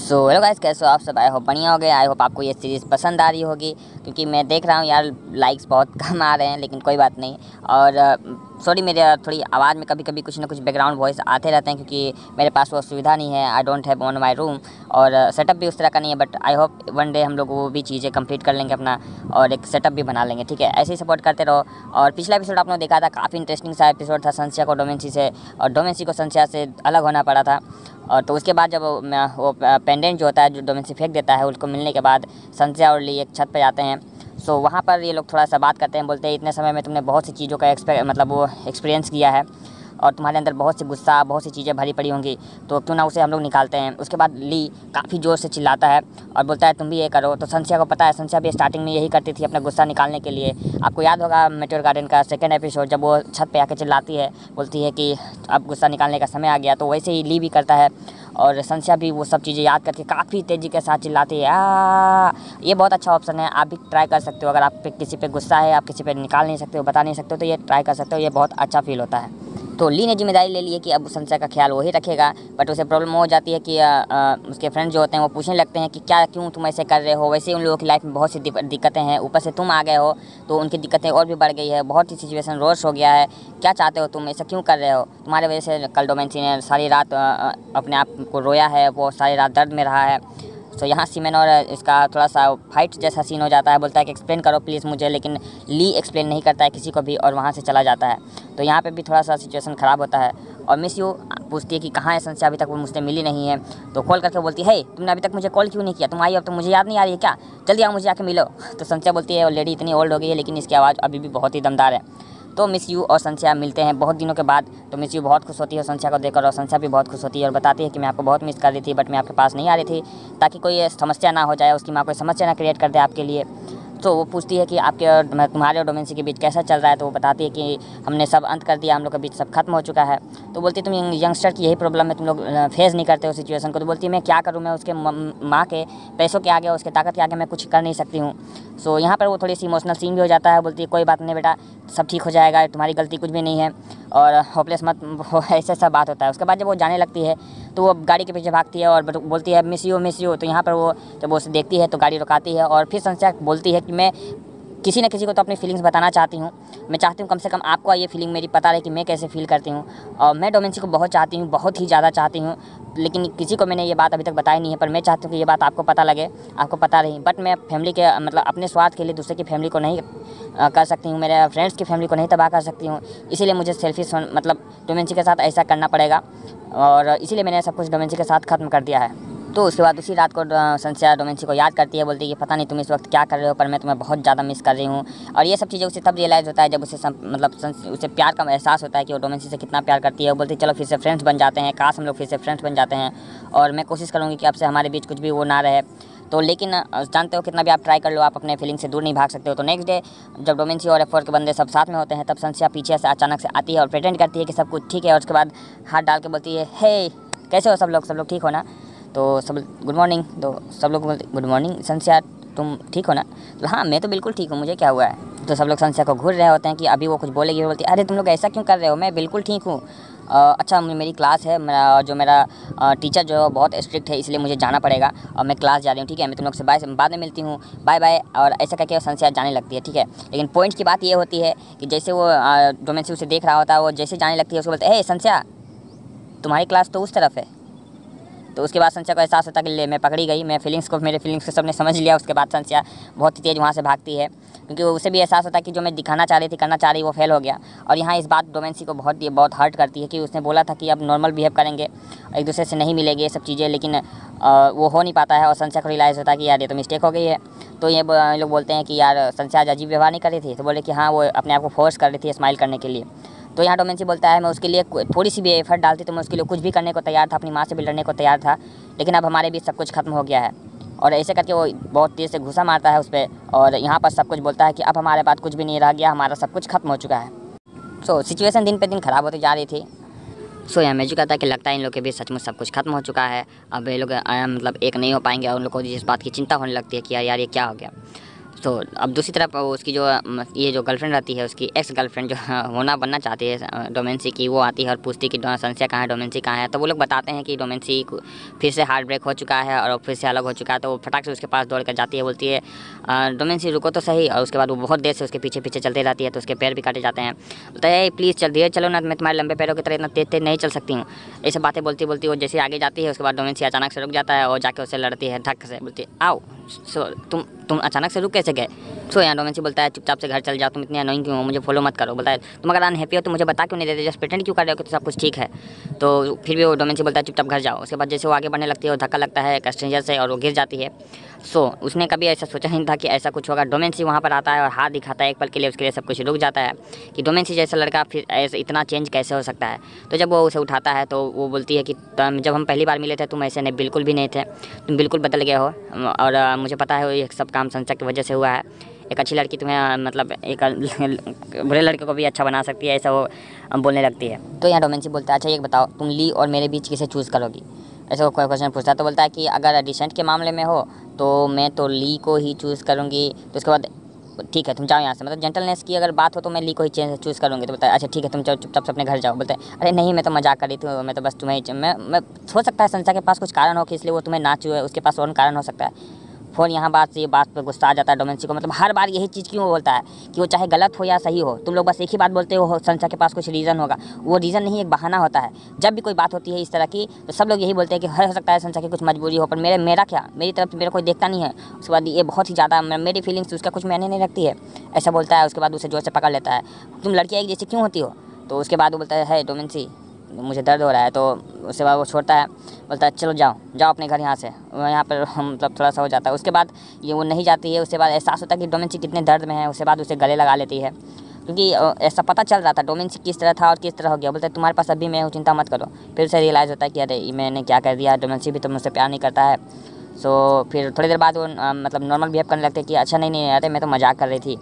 So hello guys, कैसे हो आप सब? आई होप बढ़िया हो गए। आई होप आपको ये सीरीज़ पसंद आ रही होगी, क्योंकि मैं देख रहा हूँ यार लाइक्स बहुत कम आ रहे हैं, लेकिन कोई बात नहीं। और सॉरी, मेरे थोड़ी आवाज़ में कभी कभी कुछ ना कुछ बैकग्राउंड वॉइस आते रहते हैं, क्योंकि मेरे पास वो सुविधा नहीं है। I don't have on my room, और सेटअप भी उस तरह का नहीं है। But I hope one day हम लोग वो भी चीज़ें कंप्लीट कर लेंगे अपना, और एक सेटअप भी बना लेंगे, ठीक है। ऐसे ही सपोर्ट करते रहो। और पिछला एपिसोड आपने देखा था, काफ़ी इंटरेस्टिंग सा एपिसोड था संस्या को डोमेंसी से, और डोमेंसी को संस्या से अलग होना पड़ा था। और तो उसके बाद जब वो पेंडेंट जो होता है, जो डोमेंसी फेंक देता है, उसको मिलने के बाद संस्या और ली एक छत पे जाते हैं। सो वहाँ पर ये लोग थोड़ा सा बात करते हैं, बोलते हैं इतने समय में तुमने बहुत सी चीज़ों का वो एक्सपीरियंस किया है, और तुम्हारे अंदर बहुत सी गुस्सा, बहुत सी चीज़ें भरी पड़ी होंगी, तो क्यों ना उसे हम लोग निकालते हैं। उसके बाद ली काफ़ी ज़ोर से चिल्लाता है और बोलता है तुम भी ये करो। तो संस्या को पता है, संस्या भी स्टार्टिंग में यही करती थी अपना गुस्सा निकालने के लिए। आपको याद होगा मेटेओर गार्डन का सेकंड एपिसोड, जब वो छत पे आके चिल्लाती है, बोलती है कि अब गुस्सा निकालने का समय आ गया। तो वैसे ही ली भी करता है, और संस्या भी वो सब चीज़ें याद करके काफ़ी तेज़ी के साथ चिल्लाती है। ये बहुत अच्छा ऑप्शन है, आप भी ट्राई कर सकते हो। अगर आप पे किसी पे गुस्सा है, आप किसी पे निकाल नहीं सकते हो, बता नहीं सकते हो, तो ये ट्राई कर सकते हो। ये बहुत अच्छा फील होता है। तो ली ने जिम्मेदारी ले ली है कि अब संस्या का ख्याल वही रखेगा। बट उसे प्रॉब्लम हो जाती है कि उसके फ्रेंड जो होते हैं वो पूछने लगते हैं कि क्या, क्यों तुम ऐसे कर रहे हो। वैसे ही उन लोगों की लाइफ में बहुत सी दिक्कतें हैं, ऊपर से तुम आ गए हो तो उनकी दिक्कतें और भी बढ़ गई है। बहुत ही सिचुएशन रोश हो गया है। क्या चाहते हो तुम, ऐसा क्यों कर रहे हो? तुम्हारे वजह से कल डोमेंसी ने सारी रात अपने आप को रोया है, वो सारी रात दर्द में रहा है। तो यहाँ सीमेन और इसका थोड़ा सा फाइट जैसा सीन हो जाता है। बोलता है कि एक्सप्लेन करो प्लीज़ मुझे, लेकिन ली एक्सप्लेन नहीं करता है किसी को भी, और वहाँ से चला जाता है। तो यहाँ पे भी थोड़ा सा सिचुएशन ख़राब होता है। और मिस यू पूछती है कि कहाँ है संस्या, अभी तक वो मुझसे मिली नहीं है। तो कॉल करके बोलती है, तुमने अभी तक मुझे कॉल क्यों नहीं किया? तुम आई अब तो मुझे याद नहीं आ रही है क्या? जल्दी आओ, मुझे आके मिलो। तो संस्या बोलती है, लेडी इतनी ओल्ड हो गई है, लेकिन इसकी आवाज़ अभी भी बहुत ही दमदार है। तो मिस यू और संस्या मिलते हैं बहुत दिनों के बाद। तो मिस यू बहुत खुश होती है संस्या को देखकर, और संस्या भी बहुत खुश होती है और बताती है कि मैं आपको बहुत मिस कर रही थी, बट मैं आपके पास नहीं आ रही थी ताकि कोई समस्या ना हो जाए, उसकी माँ कोई समस्या ना क्रिएट कर दे आपके लिए। तो वो पूछती है कि आपके और तुम्हारे और डोमेंसी के बीच कैसा चल रहा है। तो वो बताती है कि हमने सब अंत कर दिया, हम लोग के बीच सब खत्म हो चुका है। तो बोलती है तुम यंगस्टर की यही प्रॉब्लम है, तुम लोग फेस नहीं करते हो सिचुएशन को। तो बोलती है मैं क्या करूँ, मैं उसके माँ के पैसों के आगे, उसके ताकत के आगे मैं कुछ कर नहीं सकती हूँ। सो यहाँ पर वो थोड़ी सी इमोशनल सीन भी हो जाता है। बोलती है कोई बात नहीं बेटा, सब ठीक हो जाएगा, तुम्हारी गलती कुछ भी नहीं है, और होपलेस मत हो, ऐसा सब बात होता है। उसके बाद जब वो जाने लगती है तो वो गाड़ी के पीछे भागती है और बोलती है मिस यू मिस यू। तो यहाँ पर वो जब वो उसे देखती है तो गाड़ी रुकाती है, और फिर संस्या बोलती है कि मैं किसी न किसी को तो अपनी फीलिंग्स बताना चाहती हूँ। मैं चाहती हूँ कम से कम आपको ये फीलिंग मेरी पता रहे कि मैं कैसे फील करती हूँ। और मैं डोमेंसी को बहुत चाहती हूँ, बहुत ही ज़्यादा चाहती हूँ, लेकिन किसी को मैंने ये बात अभी तक बताई नहीं है। पर मैं चाहती हूँ कि ये बात आपको पता लगे, आपको पता रही। बट मैं फैमिली के अपने स्वार्थ के लिए दूसरे की फैमिली को नहीं कर सकती हूँ, मेरे फ्रेंड्स की फैमिली को नहीं तबाह कर सकती हूँ। इसीलिए मुझे सेल्फिश डोमेंसी के साथ ऐसा करना पड़ेगा, और इसीलिए मैंने सब कुछ डोमेंसी के साथ ख़त्म कर दिया है। तो उसके बाद उसी रात को संस्या डोमेंसी को याद करती है, बोलती है कि पता नहीं तुम इस वक्त क्या कर रहे हो, पर मैं तुम्हें बहुत ज़्यादा मिस कर रही हूँ। और ये सब चीज़ें उसे तब रियलाइज़ होता है जब उसे उसे प्यार का एहसास होता है कि वो डोमेंसी से कितना प्यार करती है। वो बोलती है चलो फिर से फ्रेंड्स बन जाते हैं, काश हम लोग फिर से फ्रेंड्स बन जाते हैं, और मैं कोशिश करूँगी कि अब से हमारे बीच कुछ भी वो ना रहे। तो लेकिन जानते हो कितना भी आप ट्राई कर लो, आप अपने फीलिंग से दूर नहीं भाग सकते हो। तो नेक्स्ट डे जब डोमेंसी और F4 के बंदे सब साथ में होते हैं, तब संस्या पीछे से अचानक से आती है और प्रेटेंड करती है कि सब कुछ ठीक है, और उसके बाद हाथ डाल के बोलती है हे कैसे हो सब लोग ठीक हो ना? तो सब गुड मॉर्निंग। तो सब लोग बोलते गुड मॉर्निंग संस्या, तुम ठीक हो ना? तो हाँ मैं तो बिल्कुल ठीक हूँ, मुझे क्या हुआ है? तो सब लोग संस्या को घूर रहे होते हैं कि अभी वो कुछ बोलेगी। वो बोलती है अरे तुम लोग ऐसा क्यों कर रहे हो, मैं बिल्कुल ठीक हूँ। अच्छा मेरी क्लास है, मेरा टीचर जो बहुत स्ट्रिक्ट है, इसलिए मुझे जाना पड़ेगा, और मैं क्लास जा रही हूँ, ठीक है। मैं तुम लोग से बाद में मिलती हूँ, बाय बाय। और ऐसा करके संस्या जाने लगती है, ठीक है। लेकिन पॉइंट की बात ये होती है कि जैसे वो डोमेंसी उसे देख रहा होता है, वो जैसे जाने लगती है उसको बोलते हैं हे संस्या, तुम्हारी क्लास तो उस तरफ है। तो उसके बाद संस्या को एहसास होता है कि ले मैं पकड़ी गई, मेरे फीलिंग्स को सबने समझ लिया। उसके बाद संस्या बहुत ही तेज़ वहाँ से भागती है, क्योंकि उसे भी एहसास होता है कि जो मैं दिखाना चाह रही थी, करना चाह रही, वो फेल हो गया। और यहाँ इस बात डोमेंसी को बहुत हर्ट करती है कि उसने बोला था कि अब नॉर्मल बिहेव करेंगे, एक दूसरे से नहीं मिलेंगे, ये सब चीज़ें, लेकिन वो हो नहीं पाता है। और संस्या को रियलाइज़ होता है कि यार ये तो मिस्टेक हो गई है। तो ये लोग बोलते हैं कि यार संस्या आज अजीब व्यवहार नहीं कर रही थी। तो बोले कि हाँ वो अपने आप को फोर्स कर रही थी स्माइल करने के लिए। तो यहाँ डोमेंसी बोलता है मैं उसके लिए थोड़ी सी भी एफर्ट डालती तो मैं उसके लिए कुछ भी करने को तैयार था, अपनी माँ से भी लड़ने को तैयार था, लेकिन अब हमारे बीच सब कुछ खत्म हो गया है। और ऐसे करके वो बहुत तेज़ से घुसा मारता है उस पर, और यहाँ पर सब कुछ बोलता है कि अब हमारे पास कुछ भी नहीं रह गया, हमारा सब कुछ खत्म हो चुका है। सो सिचुएशन दिन पे दिन ख़राब होती जा रही थी। सो यहाँ मैं कहता है कि लगता है इन लोग के बीच सचमुच सब कुछ खत्म हो चुका है। अब ये लोग एक नहीं हो पाएंगे, और उन लोग को इस बात की चिंता होने लगती है कि यार ये क्या हो गया। तो अब दूसरी तरफ उसकी जो ये जो गर्लफ्रेंड रहती है, उसकी एक्स गर्लफ्रेंड जो होना बनना चाहती है डोमेंसी की, वो आती है और पूछती है कि संस्या कहाँ है, डोमेंसी कहाँ है। तो वो लोग बताते हैं कि डोमेंसी फिर से हार्ट ब्रेक हो चुका है और फिर से अलग हो चुका है। तो वो फटाक से उसके पास दौड़ कर जाती है, बोलती है डोमेंसी रुको तो सही। और उसके बाद वो बहुत देर से उसके पीछे पीछे चलती रहती है, तो उसके पैर भी काटे जाते हैं। बोलता है प्लीज़ चल धीरे चलो ना, मैं तुम्हारे लंबे पैरों की तरह इतना तेज तेज नहीं चल सकती हूँ। ऐसे बातें बोलती बोलती वो जैसे आगे जाती है, उसके बाद डोमेंसी अचानक से रुक जाता है और जाके उससे लड़ती है धक्के से, बोलती है आओ। सो तुम अचानक से रुक कैसे गए? सो यहाँ डोमेंसी बोलता है चुपचाप से घर चल जाओ, तुम इतनी अनोइंग क्यों हो, मुझे फॉलो मत करो। बोलता है तुम अगर अनहैप्पी हो तो मुझे बता क्यों नहीं देते, जस्ट प्रिटेंड क्यों कर रहे हो कि तो सब कुछ ठीक है। तो फिर भी वो डोमेंसी बोलता है चुपचाप घर जाओ। उसके बाद जैसे वो आगे बढ़ने लगती है, वो धक्का लगता है एक स्ट्रेंजर से और वो गिर जाती है। सो उसने कभी ऐसा सोचा नहीं था कि ऐसा कुछ होगा। डोमेंसी वहाँ पर आता है और हाथ दिखाता है, एक पल के लिए उसके लिए सब कुछ रुक जाता है कि डोमेंसी जैसा लड़का फिर ऐसे इतना चेंज कैसे हो सकता है। तो जब वो उसे उठाता है तो वो बोलती है कि जब हम पहली बार मिले थे तुम ऐसे नहीं, बिल्कुल भी नहीं थे, तुम बिल्कुल बदल गए हो और मुझे पता है ये सब काम संस्था की वजह से हुआ है। एक अच्छी लड़की तुम्हें मतलब एक बुरे लड़के को भी अच्छा बना सकती है, ऐसा वो बोलने लगती है। तो यहाँ डोमेंसी बोलता है अच्छा ये बताओ तुम ली और मेरे बीच किसे चूज़ करोगी, ऐसा वो क्वेश्चन पूछता है। तो बोलता है कि अगर डिसेंट के मामले में हो तो मैं तो ली को ही चूज़ करूँगी। तो उसके बाद ठीक है तुम जाओ यहाँ से, मतलब जेंटलनेस की अगर बात हो तो मैं ली को ही चूज़ करूँगी। तो बोलता है अच्छा ठीक है तुम चुपचाप से अपने घर जाओ। बोलते हैं अरे नहीं मैं तो मजाक कर रही थी, मैं तो बस तुम्हें मैं हो सकता है संस्था के पास कुछ कारण हो कि इसलिए वो तुम्हें ना चुए, उसके पास और कारण हो सकता है। फ़ोन यहाँ बात से ये बात पे गुस्सा आ जाता है डोमेंसी को, मतलब हर बार यही चीज़ क्यों बोलता है कि वो चाहे गलत हो या सही हो, तुम लोग बस एक ही बात बोलते हो संस्था के पास कुछ रीज़न होगा। वो रीज़न नहीं, एक बहाना होता है। जब भी कोई बात होती है इस तरह की तो सब लोग यही बोलते हैं कि हो सकता है संस्था की कुछ मजबूरी हो, पर मेरा क्या, मेरी तरफ मेरा कोई देखता नहीं है। उसके बाद ये बहुत ही ज़्यादा मेरी फीलिंग्स उसका कुछ मैंने नहीं रखती है, ऐसा बोलता है। उसके बाद उसे जोर से पकड़ लेता है, तुम लड़कियाँ एक जैसी क्यों होती हो। तो उसके बाद वो बोलता है डोमेंसी मुझे दर्द हो रहा है। तो उसके बाद वो छोड़ता है, बोलता है चलो जाओ जाओ अपने घर यहाँ से। यहाँ पर मतलब थोड़ा सा हो जाता है। उसके बाद ये वो नहीं जाती है, उसके बाद एहसास होता है कि डोमेंसी कितने दर्द में है। उसके बाद उसे गले लगा लेती है, क्योंकि ऐसा पता चल रहा था डोमेंसी किस तरह था और किस तरह हो गया। बोलता है तुम्हारे पास अभी मैं हूँ, चिंता मत करो। फिर उसे रियलाइज़ होता है कि अरे मैंने क्या कर दिया, डोमेंसी भी तो मुझसे प्यार नहीं करता है। सो फिर थोड़ी देर बाद वो मतलब नॉर्मल बिहेव करने लगते कि अच्छा नहीं नहीं अरे मैं तो मजाक कर रही थी,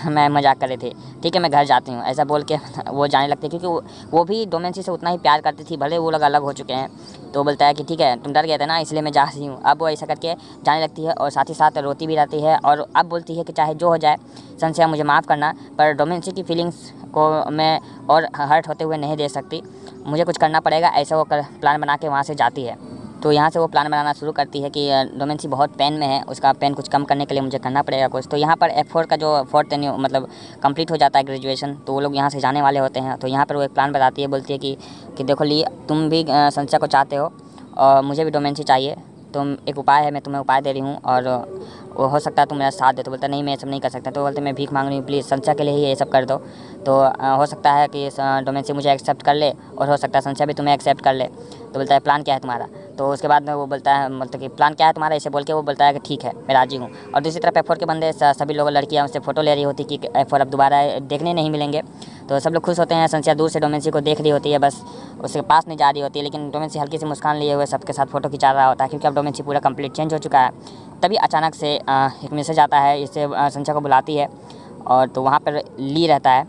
मैं मजाक कर रही थी, ठीक है मैं घर जाती हूँ, ऐसा बोल के वो जाने लगते। क्योंकि वो भी डोमेंसी से उतना ही प्यार करती थी, भले वो लोग अलग हो चुके हैं। तो बोलता है कि ठीक है तुम डर गए थे ना इसलिए मैं जा रही हूँ। अब वो ऐसा करके जाने लगती है और साथ ही साथ रोती भी रहती है। और अब बोलती है कि चाहे जो हो जाए संस्या मुझे माफ़ करना, पर डोमेंसी की फीलिंग्स को मैं और हर्ट होते हुए नहीं दे सकती, मुझे कुछ करना पड़ेगा। ऐसा वो प्लान बना के वहाँ से जाती है। तो यहाँ से वो प्लान बनाना शुरू करती है कि डोमेंसी बहुत पेन में है, उसका पेन कुछ कम करने के लिए मुझे करना पड़ेगा कुछ। तो यहाँ पर F4 का जो फोर्थ मतलब कंप्लीट हो जाता है ग्रेजुएशन, तो वो लोग यहाँ से जाने वाले होते हैं। तो यहाँ पर वो एक प्लान बताती है, बोलती है कि देखो ली तुम भी संस्था को चाहते हो और मुझे भी डोमेंसी चाहिए, तुम एक उपाय है, मैं तुम्हें उपाय दे रही हूँ और वो हो सकता है तुम मेरा साथ दे। तो बोलता नहीं मैं ये सब नहीं कर सकता। तो बोलते मैं भीख मांग रही हूँ, प्लीज़ संस्था के लिए ही ये सब कर दो। तो हो सकता है कि डोमेंसी मुझे एक्सेप्ट कर ले और हो सकता है संस्था भी तुम्हें एक्सेप्ट कर ले। तो बोलता है प्लान क्या है तुम्हारा। तो उसके बाद में वो बोलता है मतलब कि प्लान क्या है तुम्हारा, ऐसे बोल के वो बोलता है कि ठीक है मैं राजी हूँ। और दूसरी तरफ F4 के बंदे सभी लोग लड़कियाँ उससे फ़ोटो ले रही होती कि F4 अब दोबारा देखने नहीं मिलेंगे। तो सब लोग खुश होते हैं। संस्या दूर से डोमेंसी को देख रही होती है, बस उसके पास नहीं जा रही होती है, लेकिन डोमेंसी हल्की सी मुस्कान लिए हुए सबके साथ फ़ोटो खिंचा रहा होता है, क्योंकि अब डोमेंसी पूरा कंप्लीट चेंज हो चुका है। तभी अचानक से एक मैसेज आता है, इससे संस्या को बुलाती है और तो वहाँ पर ली रहता है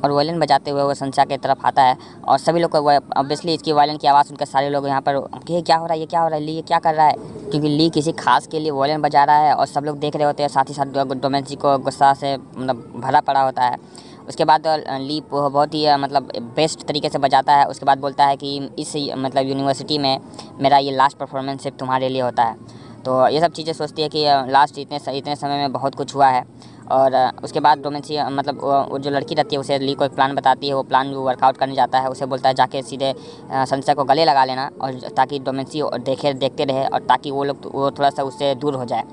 और वायलिन बजाते हुए वो संस्या की तरफ आता है। और सभी लोग को ऑब्वियसली इसकी वायलिन की आवाज़ सुनकर सारे लोग यहाँ पर कि क्या हो रहा है, ये क्या हो रहा है, ली ये क्या कर रहा है, क्योंकि ली किसी खास के लिए वायलिन बजा रहा है और सब लोग देख रहे होते हैं। साथ ही साथ डोमेंसी को गुस्सा से मतलब भरा पड़ा होता है। उसके बाद ली बहुत ही मतलब बेस्ट तरीके से बजाता है। उसके बाद बोलता है कि इस मतलब यूनिवर्सिटी में मेरा ये लास्ट परफॉर्मेंस सिर्फ तुम्हारे लिए होता है। तो ये सब चीज़ें सोचती है कि लास्ट इतने समय में बहुत कुछ हुआ है। और उसके बाद डोमेंसी मतलब वो जो लड़की रहती है उसे ली को एक प्लान बताती है। वो प्लान वो वर्कआउट करने जाता है, उसे बोलता है जाके सीधे संस्या को गले लगा लेना, और ताकि डोमेंसी देखते रहे और ताकि वो थोड़ा सा उससे दूर हो जाए।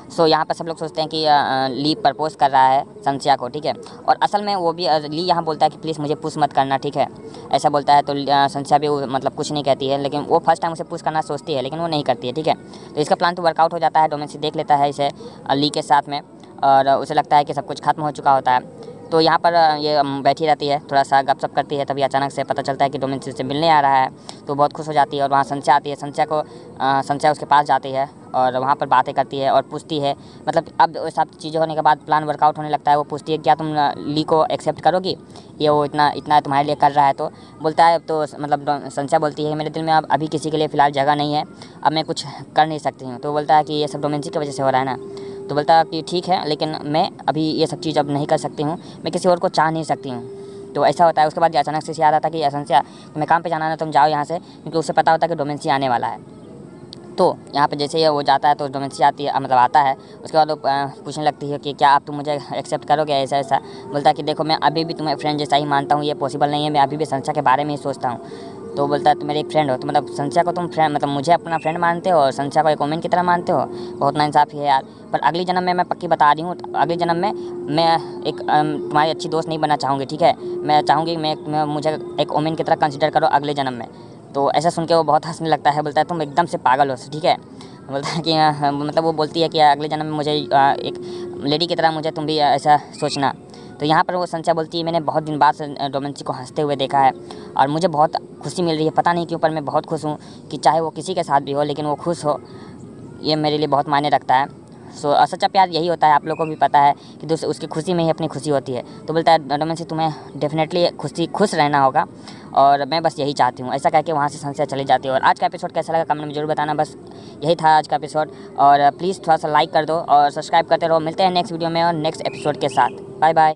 सो यहाँ पर सब लोग सोचते हैं कि ली प्रपोज कर रहा है संस्या को, ठीक है। और असल में वो भी ली यहाँ बोलता है कि प्लीज़ मुझे पुश मत करना, ठीक है, ऐसा बोलता है। तो संस्या भी मतलब कुछ नहीं कहती है, लेकिन वो फर्स्ट टाइम उसे पुश करना सोचती है, लेकिन वो नहीं करती है, ठीक है। तो इसका प्लान तो वर्कआउट हो जाता है। डोमेंसी देख लेता है इसे ली के साथ में और उसे लगता है कि सब कुछ खत्म हो चुका होता है। तो यहाँ पर ये बैठी रहती है, थोड़ा सा गपशप करती है। तभी अचानक से पता चलता है कि डोमेंसी से मिलने आ रहा है, तो बहुत खुश हो जाती है। और वहाँ संस्या आती है, संस्या उसके पास जाती है और वहाँ पर बातें करती है और पूछती है, मतलब अब सब चीज़ें होने के बाद प्लान वर्कआउट होने लगता है। वो पूछती है क्या तुम ली को एक्सेप्ट करोगी, ये वो इतना तुम्हारे लिए कर रहा है। तो बोलता है, तो मतलब संस्या बोलती है मेरे दिल में अब अभी किसी के लिए फ़िलहाल जगह नहीं है, अब मैं कुछ कर नहीं सकती हूँ। तो बोलता है कि ये सब डोमेंसी की वजह से हो रहा है ना। तो बोलता कि ठीक है, लेकिन मैं अभी ये सब चीज़ अब नहीं कर सकती हूँ, मैं किसी और को चाह नहीं सकती हूँ। तो ऐसा होता है। उसके बाद अचानक से याद आता कि एसेंसिया तुम्हें काम पे जाना है, तुम जाओ यहाँ से, क्योंकि उसे पता होता है कि डोमेंसी आने वाला है। तो यहाँ पे जैसे ही वो जाता है तो डोमेंसी आती है, मतलब आता है। उसके बाद वो पूछने लगती है कि क्या आप तुम मुझे एक्सेप्ट करोगे, ऐसा ऐसा। बोलता है कि देखो मैं अभी भी तुम्हें फ्रेंड जैसा ही मानता हूँ, ये पॉसिबल नहीं है, मैं अभी भी संस्या के बारे में ही सोचता हूँ। तो बोलता है तुम मेरे एक फ्रेंड हो, तो मतलब संस्या को तुम फ्रेंड, मतलब मुझे अपना फ्रेंड मानते हो और संस्या को एक वोमेन की तरह मानते हो, बहुत नाइंसाफ़ी है यार। पर अगली जन्म में मैं पक्की बता रही हूँ, अगले जन्म में मैं एक तुम्हारी अच्छी दोस्त नहीं बनना चाहूँगी, ठीक है। मैं चाहूँगी मैं मुझे एक वोमेन की तरह कंसिडर करो अगले जन्म में। तो ऐसा सुन के वो बहुत हंसने लगता है। बोलता है तुम एकदम से पागल हो, ठीक है। बोलता है कि मतलब वो बोलती है कि अगले जन्म में मुझे एक लेडी की तरह मुझे तुम भी ऐसा सोचना। तो यहाँ पर वो संस्या बोलती है मैंने बहुत दिन बाद से डोमेंसी को हंसते हुए देखा है और मुझे बहुत खुशी मिल रही है, पता नहीं क्यों, पर मैं बहुत खुश हूँ कि चाहे वो किसी के साथ भी हो लेकिन वो खुश हो, ये मेरे लिए बहुत मायने रखता है। सच्चा प्यार यही होता है, आप लोगों को भी पता है कि उसकी खुशी में ही अपनी खुशी होती है। तो बोलता है डोमेंसी तुम्हें डेफिनेटली खुश रहना होगा और मैं बस यही चाहती हूँ। ऐसा कह के वहाँ से संस्या चली जाती है। और आज का एपिसोड कैसा लगा कमेंट में जरूर बताना। बस यही था आज का एपिसोड, और प्लीज़ थोड़ा सा लाइक कर दो और सब्सक्राइब करते रहो। मिलते हैं नेक्स्ट वीडियो में और नेक्स्ट एपिसोड के साथ। Bye bye.